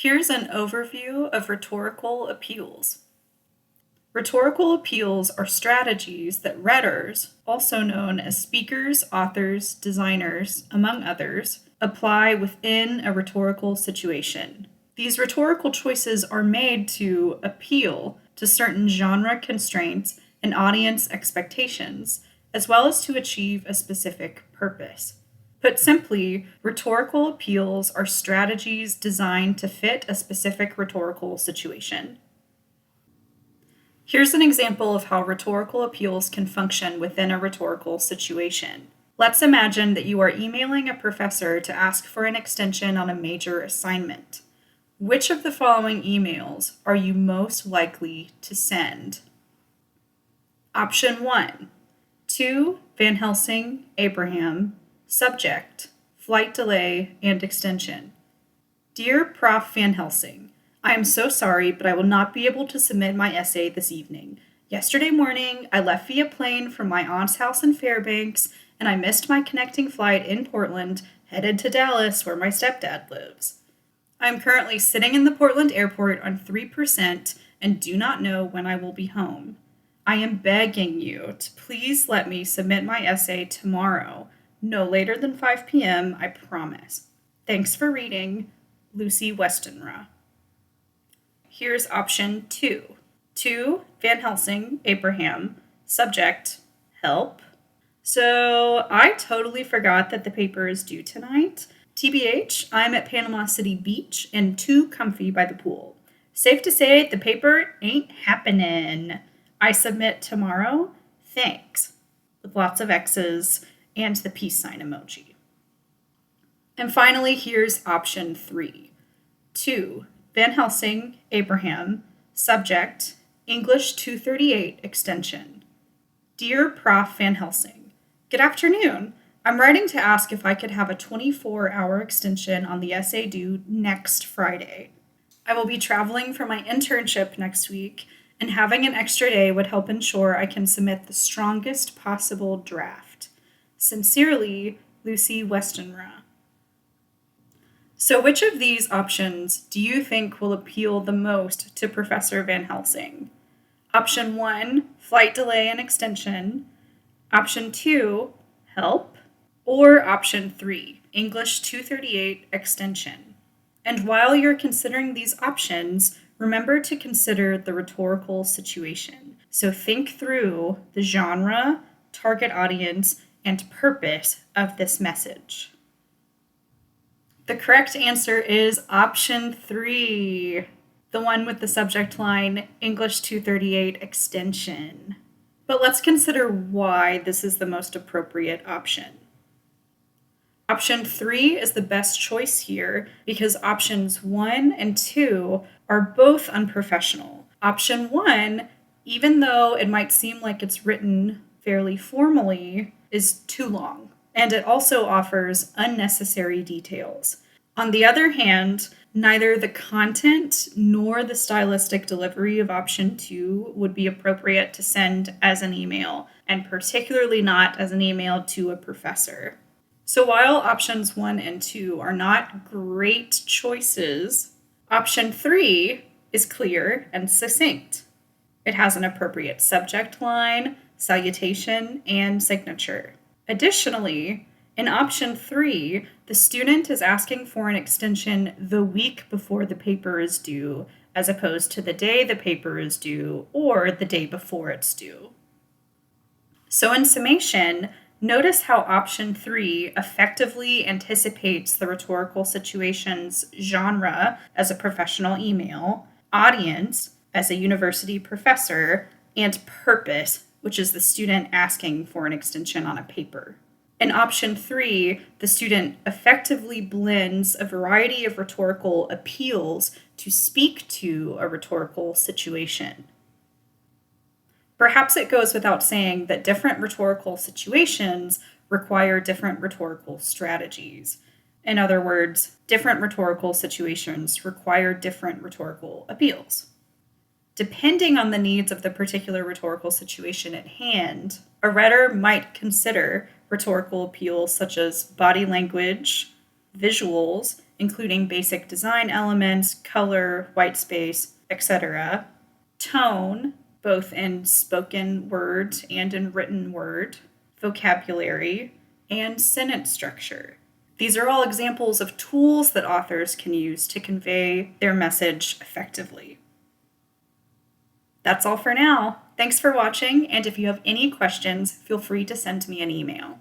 Here's an overview of rhetorical appeals. Rhetorical appeals are strategies that rhetors, also known as speakers, authors, designers, among others, apply within a rhetorical situation. These rhetorical choices are made to appeal to certain genre constraints and audience expectations, as well as to achieve a specific purpose. Put simply, rhetorical appeals are strategies designed to fit a specific rhetorical situation. Here's an example of how rhetorical appeals can function within a rhetorical situation. Let's imagine that you are emailing a professor to ask for an extension on a major assignment. Which of the following emails are you most likely to send? Option 1. To Van Helsing, Abraham. Subject, flight delay and extension. Dear Prof. Van Helsing, I am so sorry, but I will not be able to submit my essay this evening. Yesterday morning, I left via plane from my aunt's house in Fairbanks, and I missed my connecting flight in Portland, headed to Dallas, where my stepdad lives. I am currently sitting in the Portland airport on 3% and do not know when I will be home. I am begging you to please let me submit my essay tomorrow. No later than 5 p.m., I promise. Thanks for reading, Lucy Westenra. Here's option 2. To Van Helsing, Abraham. Subject, help. So I totally forgot that the paper is due tonight. TBH, I'm at Panama City Beach and too comfy by the pool. Safe to say, the paper ain't happening. I submit tomorrow. Thanks. With lots of X's and the peace sign emoji. And finally, here's option 3. To Van Helsing, Abraham. Subject, English 238 extension. Dear Prof. Van Helsing, good afternoon. I'm writing to ask if I could have a 24-hour extension on the essay due next Friday. I will be traveling for my internship next week, and having an extra day would help ensure I can submit the strongest possible draft. Sincerely, Lucy Westenra. So which of these options do you think will appeal the most to Professor Van Helsing? Option 1, flight delay and extension. Option 2, help. Or option 3, English 238 extension. And while you're considering these options, remember to consider the rhetorical situation. So think through the genre, target audience, and purpose of this message. The correct answer is option 3, the one with the subject line, English 238 extension. But let's consider why this is the most appropriate option. Option 3 is the best choice here because options 1 and 2 are both unprofessional. Option 1, even though it might seem like it's written fairly formally, is too long, and it also offers unnecessary details. On the other hand, neither the content nor the stylistic delivery of option 2 would be appropriate to send as an email, and particularly not as an email to a professor. So while options 1 and 2 are not great choices, option 3 is clear and succinct. It has an appropriate subject line, salutation, and signature. Additionally, in option 3, the student is asking for an extension the week before the paper is due, as opposed to the day the paper is due or the day before it's due. So in summation, notice how option 3 effectively anticipates the rhetorical situation's genre as a professional email, audience as a university professor, and purpose, which is the student asking for an extension on a paper. In option 3, the student effectively blends a variety of rhetorical appeals to speak to a rhetorical situation. Perhaps it goes without saying that different rhetorical situations require different rhetorical strategies. In other words, different rhetorical situations require different rhetorical appeals. Depending on the needs of the particular rhetorical situation at hand, a rhetor might consider rhetorical appeals such as body language, visuals, including basic design elements, color, white space, etc. Tone, both in spoken word and in written word, vocabulary, and sentence structure. These are all examples of tools that authors can use to convey their message effectively. That's all for now. Thanks for watching, and if you have any questions, feel free to send me an email.